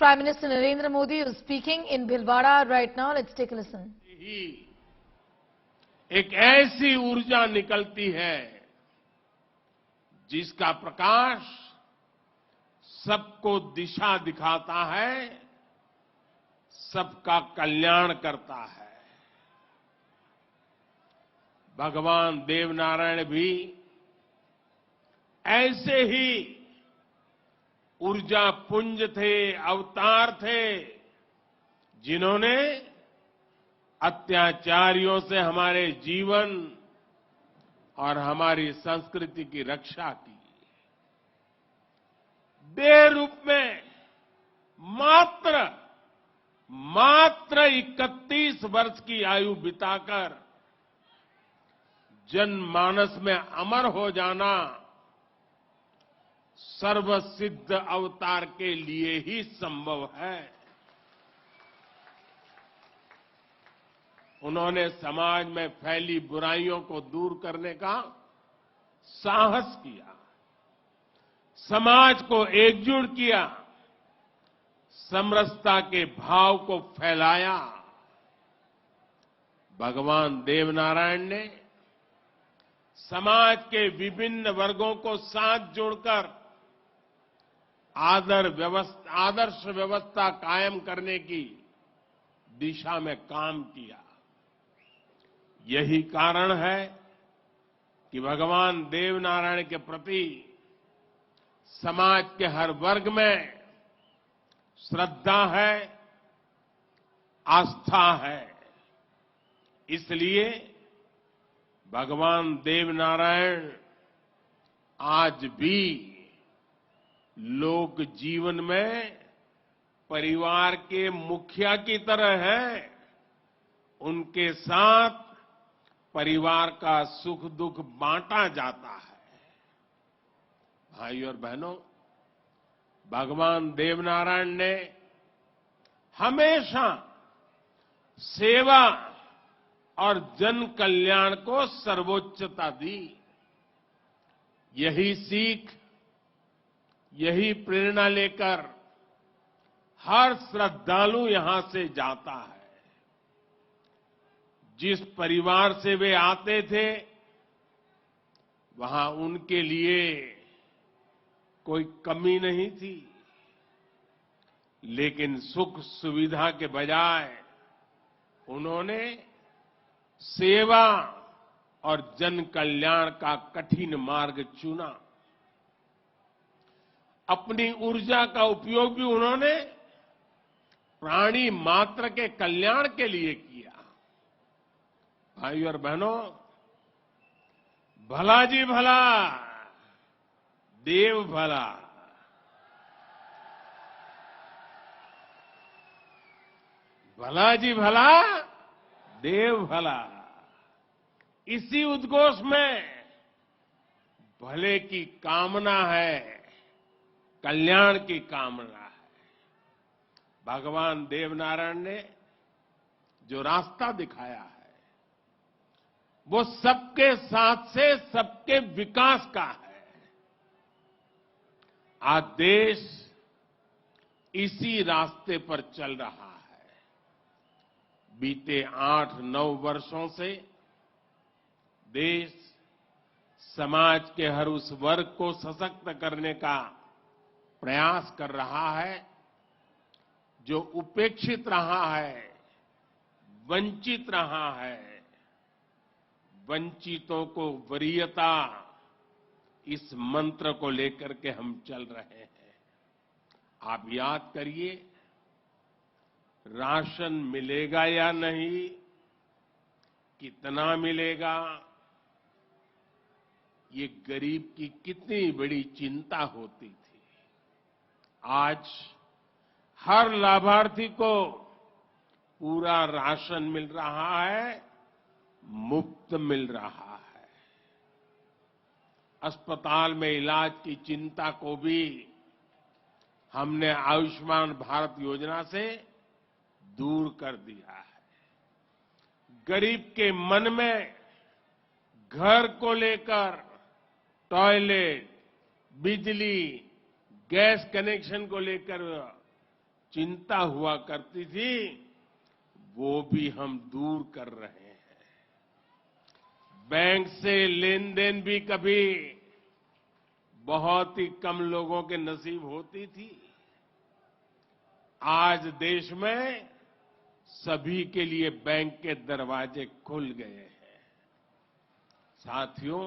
Prime Minister Narendra Modi is speaking in Bhilwara right now. Let's take a listen. ही एक ऐसी ऊर्जा निकलती है जिसका प्रकाश सबको दिशा दिखाता है, सबका कल्याण करता है। भगवान देवनारायण भी ऐसे ही ऊर्जा पुंज थे, अवतार थे, जिन्होंने अत्याचारियों से हमारे जीवन और हमारी संस्कृति की रक्षा की। देह रूप में मात्र 31 वर्ष की आयु बिताकर जनमानस में अमर हो जाना सर्वसिद्ध अवतार के लिए ही संभव है। उन्होंने समाज में फैली बुराइयों को दूर करने का साहस किया, समाज को एकजुट किया, समरसता के भाव को फैलाया। भगवान देवनारायण ने समाज के विभिन्न वर्गों को साथ जोड़कर आदर्श व्यवस्था कायम करने की दिशा में काम किया। यही कारण है कि भगवान देवनारायण के प्रति समाज के हर वर्ग में श्रद्धा है, आस्था है। इसलिए भगवान देवनारायण आज भी लोक जीवन में परिवार के मुखिया की तरह हैं। उनके साथ परिवार का सुख दुख बांटा जाता है। भाई और बहनों, भगवान देवनारायण ने हमेशा सेवा और जन कल्याण को सर्वोच्चता दी। यही सीख, यही प्रेरणा लेकर हर श्रद्धालु यहां से जाता है। जिस परिवार से वे आते थे, वहां उनके लिए कोई कमी नहीं थी, लेकिन सुख सुविधा के बजाय उन्होंने सेवा और जन कल्याण का कठिन मार्ग चुना। अपनी ऊर्जा का उपयोग भी उन्होंने प्राणी मात्र के कल्याण के लिए किया। भाई और बहनों, भला जी भला, देव भला। भला जी भला, देव भला। इसी उद्घोष में भले की कामना है, कल्याण की कामना है। भगवान देवनारायण ने जो रास्ता दिखाया है, वो सबके साथ से सबके विकास का है। आज देश इसी रास्ते पर चल रहा है। बीते 8-9 वर्षों से देश समाज के हर उस वर्ग को सशक्त करने का प्रयास कर रहा है जो उपेक्षित रहा है, वंचित रहा है। वंचितों को वरीयता, इस मंत्र को लेकर के हम चल रहे हैं। आप याद करिए, राशन मिलेगा या नहीं, कितना मिलेगा, ये गरीब की कितनी बड़ी चिंता होती थी। आज हर लाभार्थी को पूरा राशन मिल रहा है, मुफ्त मिल रहा है। अस्पताल में इलाज की चिंता को भी हमने आयुष्मान भारत योजना से दूर कर दिया है। गरीब के मन में घर को लेकर टॉयलेट, बिजली, गैस कनेक्शन को लेकर चिंता हुआ करती थी, वो भी हम दूर कर रहे हैं। बैंक से लेन देन भी कभी बहुत ही कम लोगों के नसीब होती थी। आज देश में सभी के लिए बैंक के दरवाजे खुल गए हैं। साथियों,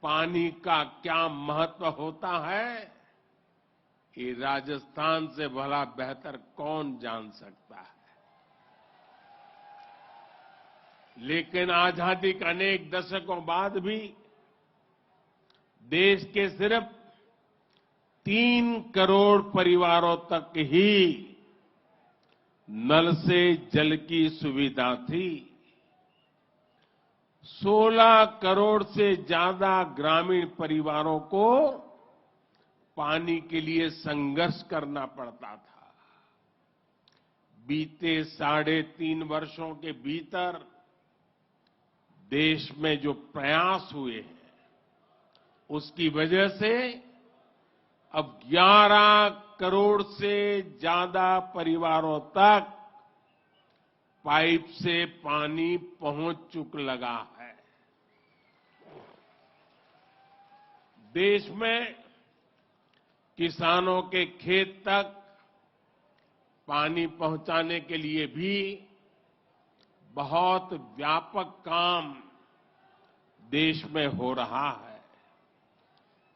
पानी का क्या महत्व होता है, ये राजस्थान से भला बेहतर कौन जान सकता है। लेकिन आजादी के अनेक दशकों बाद भी देश के सिर्फ 3 करोड़ परिवारों तक ही नल से जल की सुविधा थी। 16 करोड़ से ज्यादा ग्रामीण परिवारों को पानी के लिए संघर्ष करना पड़ता था। बीते 3.5 वर्षों के भीतर देश में जो प्रयास हुए हैं, उसकी वजह से अब 11 करोड़ से ज्यादा परिवारों तक पाइप से पानी पहुंच चुक लगा है। देश में किसानों के खेत तक पानी पहुंचाने के लिए भी बहुत व्यापक काम देश में हो रहा है।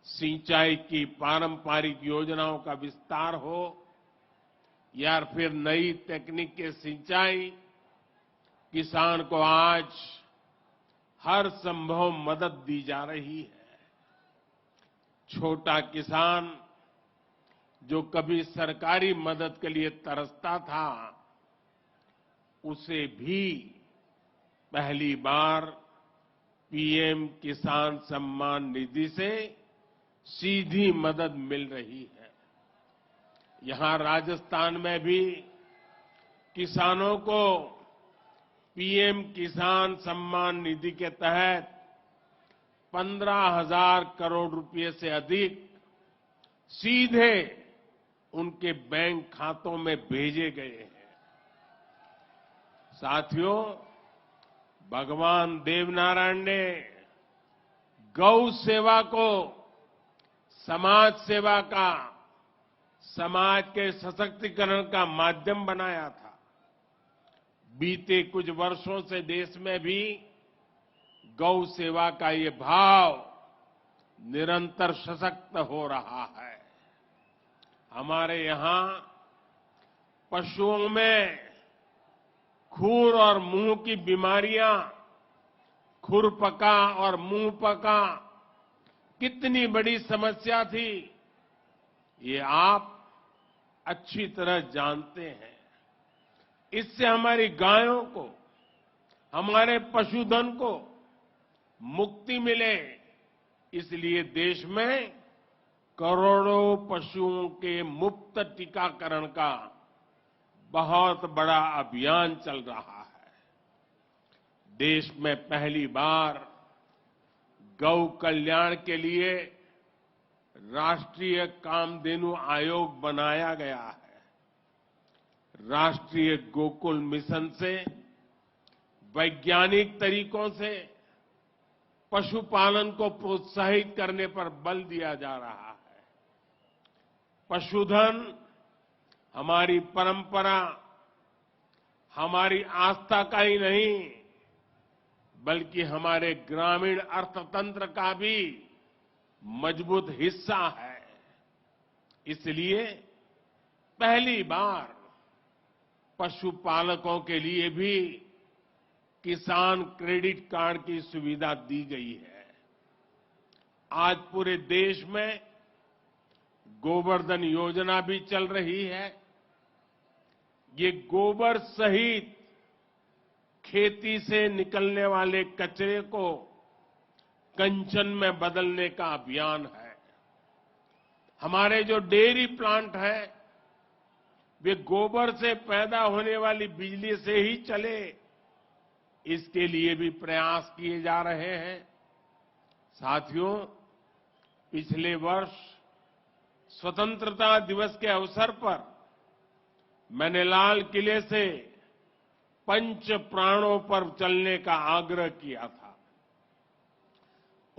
सिंचाई की पारंपरिक योजनाओं का विस्तार हो या फिर नई तकनीक के सिंचाई, किसान को आज हर संभव मदद दी जा रही है। छोटा किसान जो कभी सरकारी मदद के लिए तरसता था, उसे भी पहली बार पीएम किसान सम्मान निधि से सीधी मदद मिल रही है। यहां राजस्थान में भी किसानों को पीएम किसान सम्मान निधि के तहत 15,000 करोड़ रुपए से अधिक सीधे उनके बैंक खातों में भेजे गए हैं। साथियों, भगवान देवनारायण ने गौ सेवा को समाज सेवा का, समाज के सशक्तिकरण का माध्यम बनाया था। बीते कुछ वर्षों से देश में भी गौ सेवा का ये भाव निरंतर सशक्त हो रहा है। हमारे यहां पशुओं में खुर और मुंह की बीमारियां, खुरपका और मुंहपका कितनी बड़ी समस्या थी, ये आप अच्छी तरह जानते हैं। इससे हमारी गायों को, हमारे पशुधन को मुक्ति मिले, इसलिए देश में करोड़ों पशुओं के मुफ्त टीकाकरण का बहुत बड़ा अभियान चल रहा है। देश में पहली बार गौ कल्याण के लिए राष्ट्रीय कामधेनु आयोग बनाया गया है। राष्ट्रीय गोकुल मिशन से वैज्ञानिक तरीकों से पशुपालन को प्रोत्साहित करने पर बल दिया जा रहा है। पशुधन हमारी परंपरा, हमारी आस्था का ही नहीं, बल्कि हमारे ग्रामीण अर्थतंत्र का भी मजबूत हिस्सा है। इसलिए पहली बार पशुपालकों के लिए भी किसान क्रेडिट कार्ड की सुविधा दी गई है। आज पूरे देश में गोवर्धन योजना भी चल रही है। ये गोबर सहित खेती से निकलने वाले कचरे को कंचन में बदलने का अभियान है। हमारे जो डेयरी प्लांट है, वे गोबर से पैदा होने वाली बिजली से ही चले, इसके लिए भी प्रयास किए जा रहे हैं। साथियों, पिछले वर्ष स्वतंत्रता दिवस के अवसर पर मैंने लाल किले से पंच प्राणों पर चलने का आग्रह किया था।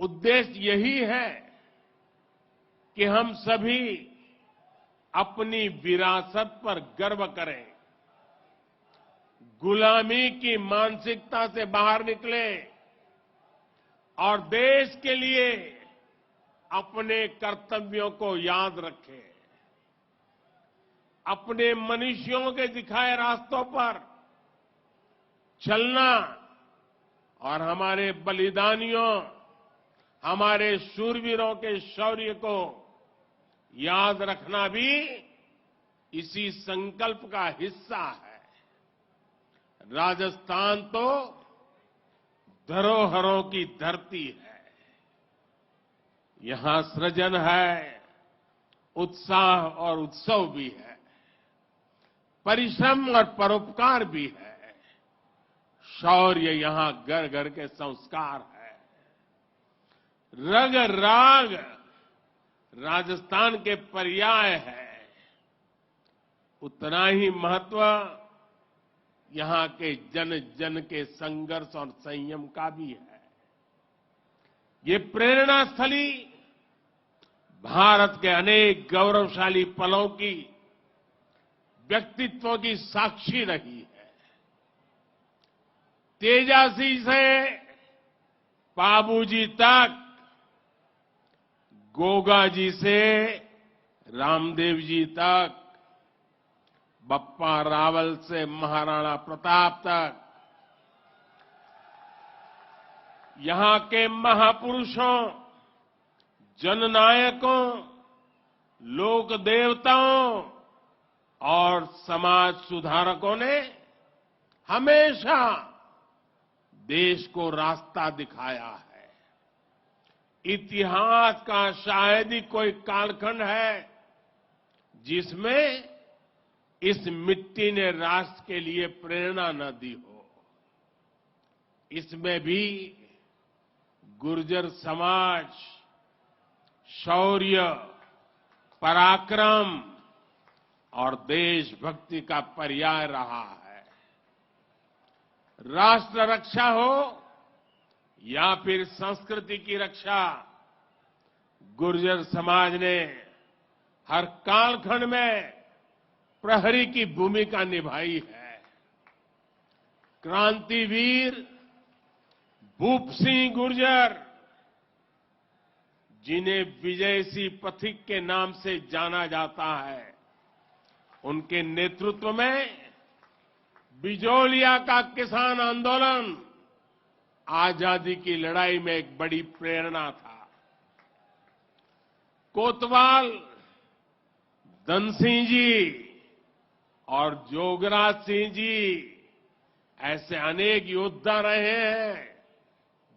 उद्देश्य यही है कि हम सभी अपनी विरासत पर गर्व करें, गुलामी की मानसिकता से बाहर निकले और देश के लिए अपने कर्तव्यों को याद रखें। अपने मनुष्यों के दिखाए रास्तों पर चलना और हमारे बलिदानियों, हमारे शूरवीरों के शौर्य को याद रखना भी इसी संकल्प का हिस्सा है। राजस्थान तो धरोहरों की धरती है। यहां सृजन है, उत्साह और उत्सव भी है, परिश्रम और परोपकार भी है, शौर्य यहां घर घर के संस्कार है। रग राग राजस्थान के पर्याय है। उतना ही महत्व यहां के जन जन के संघर्ष और संयम का भी है। ये प्रेरणा स्थली भारत के अनेक गौरवशाली पलों की, व्यक्तित्व की साक्षी रही है। तेजासी से बाबूजी तक, गोगा जी से रामदेव जी तक, बप्पा रावल से महाराणा प्रताप तक, यहां के महापुरुषों, जननायकों, लोक देवताओं और समाज सुधारकों ने हमेशा देश को रास्ता दिखाया है। इतिहास का शायद ही कोई कालखंड है जिसमें इस मिट्टी ने राष्ट्र के लिए प्रेरणा न दी हो। इसमें भी गुर्जर समाज शौर्य, पराक्रम और देशभक्ति का पर्याय रहा है। राष्ट्र रक्षा हो या फिर संस्कृति की रक्षा, गुर्जर समाज ने हर कालखंड में प्रहरी की भूमिका निभाई है। क्रांतिवीर भूप सिंह गुर्जर, जिन्हें विजय सिंह पथिक के नाम से जाना जाता है, उनके नेतृत्व में बिजोलिया का किसान आंदोलन आजादी की लड़ाई में एक बड़ी प्रेरणा था। कोतवाल धन सिंह जी और जोगराज सिंह जी ऐसे अनेक योद्धा रहे हैं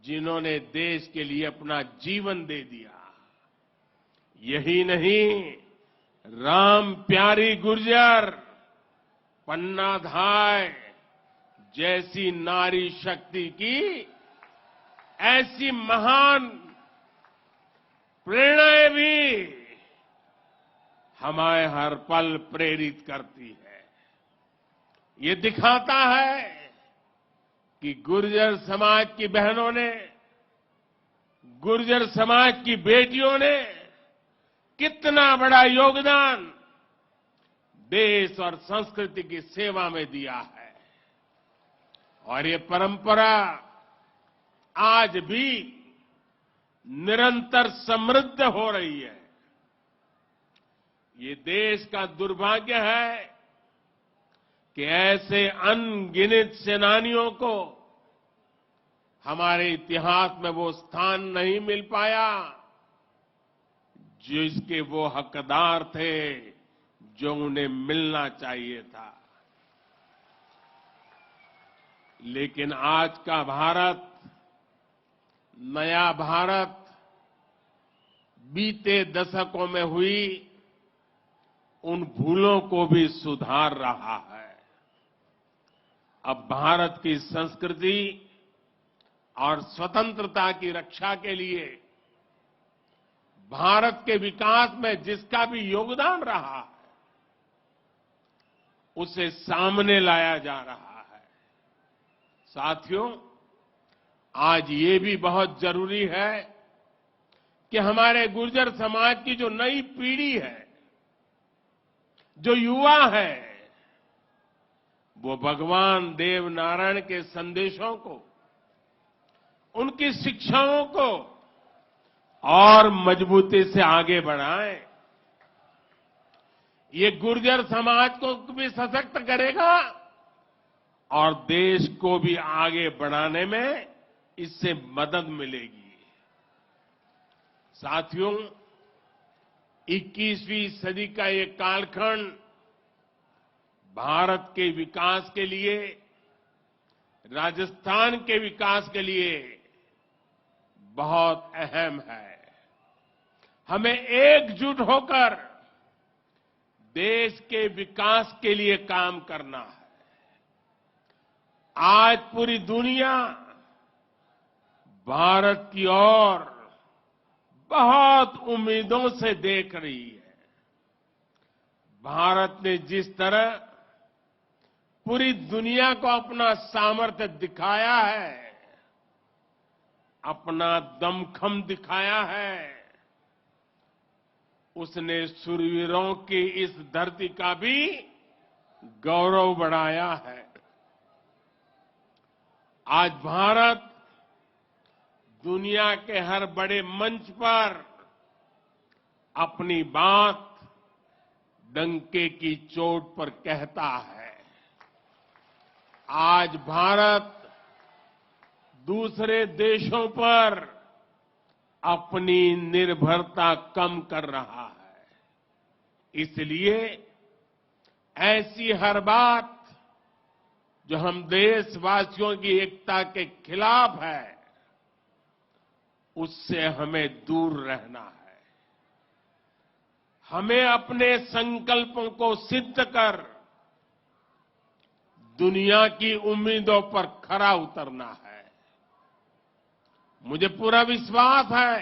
जिन्होंने देश के लिए अपना जीवन दे दिया। यही नहीं, राम प्यारी गुर्जर, पन्ना धाय जैसी नारी शक्ति की ऐसी महान प्रेरणाएं भी हमें हर पल प्रेरित करती है। ये दिखाता है कि गुर्जर समाज की बहनों ने, गुर्जर समाज की बेटियों ने कितना बड़ा योगदान देश और संस्कृति की सेवा में दिया है। और ये परंपरा आज भी निरंतर समृद्ध हो रही है। ये देश का दुर्भाग्य है कि ऐसे अनगिनत सेनानियों को हमारे इतिहास में वो स्थान नहीं मिल पाया जिसके वो हकदार थे, जो उन्हें मिलना चाहिए था। लेकिन आज का भारत, नया भारत, बीते दशकों में हुई उन भूलों को भी सुधार रहा है। अब भारत की संस्कृति और स्वतंत्रता की रक्षा के लिए भारत के विकास में जिसका भी योगदान रहा है, उसे सामने लाया जा रहा है। साथियों, आज ये भी बहुत जरूरी है कि हमारे गुर्जर समाज की जो नई पीढ़ी है, जो युवा है, वो भगवान देव नारायण के संदेशों को, उनकी शिक्षाओं को और मजबूती से आगे बढ़ाएं। ये गुर्जर समाज को भी सशक्त करेगा और देश को भी आगे बढ़ाने में इससे मदद मिलेगी। साथियों, 21वीं सदी का ये कालखंड भारत के विकास के लिए, राजस्थान के विकास के लिए बहुत अहम है। हमें एकजुट होकर देश के विकास के लिए काम करना है। आज पूरी दुनिया भारत की ओर बहुत उम्मीदों से देख रही है। भारत ने जिस तरह पूरी दुनिया को अपना सामर्थ्य दिखाया है, अपना दमखम दिखाया है, उसने शूरवीरों की इस धरती का भी गौरव बढ़ाया है। आज भारत दुनिया के हर बड़े मंच पर अपनी बात डंके की चोट पर कहता है। आज भारत दूसरे देशों पर अपनी निर्भरता कम कर रहा है। इसलिए ऐसी हर बात जो हम देशवासियों की एकता के खिलाफ है, उससे हमें दूर रहना है। हमें अपने संकल्पों को सिद्ध कर दुनिया की उम्मीदों पर खरा उतरना है। मुझे पूरा विश्वास है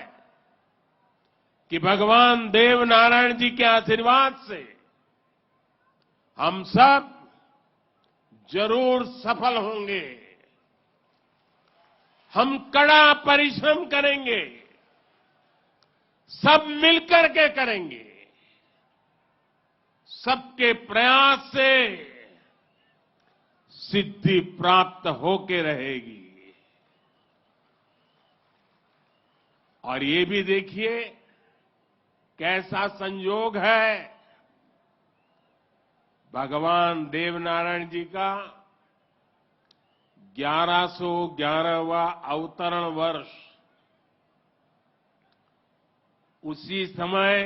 कि भगवान देव नारायण जी के आशीर्वाद से हम सब जरूर सफल होंगे। हम कड़ा परिश्रम करेंगे, सब मिलकर के करेंगे। सबके प्रयास से सिद्धि प्राप्त होके रहेगी। और ये भी देखिए कैसा संयोग है, भगवान देवनारायण जी का 1111वां अवतरण वर्ष। उसी समय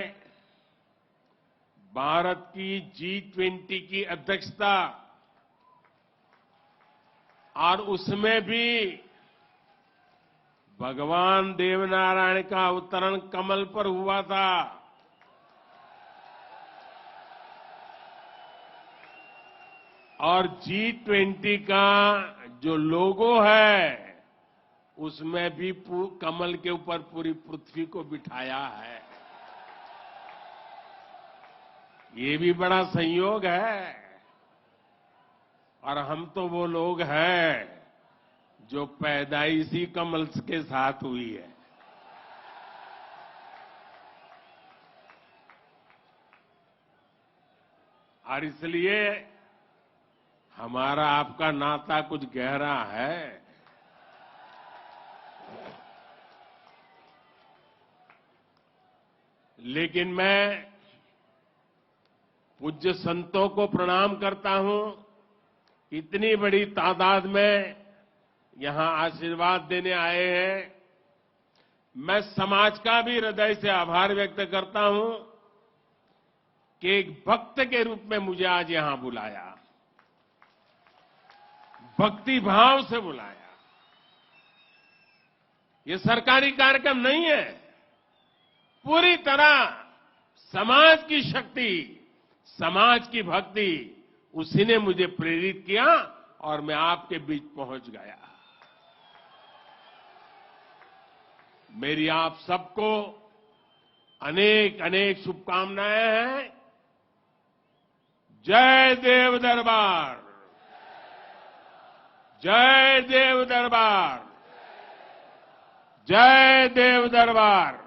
भारत की G20 की अध्यक्षता, और उसमें भी भगवान देवनारायण का अवतरण कमल पर हुआ था। और G20 का जो लोगो है, उसमें भी कमल के ऊपर पूरी पृथ्वी को बिठाया है। ये भी बड़ा संयोग है। और हम तो वो लोग हैं जो पैदाइशी कमल के साथ हुई है। और इसलिए हमारा आपका नाता कुछ गहरा है। लेकिन मैं पूज्य संतों को प्रणाम करता हूं। इतनी बड़ी तादाद में यहां आशीर्वाद देने आए हैं। मैं समाज का भी हृदय से आभार व्यक्त करता हूं कि एक भक्त के रूप में मुझे आज यहां बुलाया, भक्ति भाव से बुलाया। ये सरकारी कार्यक्रम नहीं है। पूरी तरह समाज की शक्ति, समाज की भक्ति, उसी ने मुझे प्रेरित किया और मैं आपके बीच पहुंच गया। मेरी आप सबको अनेक अनेक शुभकामनाएं हैं। जय देव दरबार, जय देव दरबार, जय देव दरबार।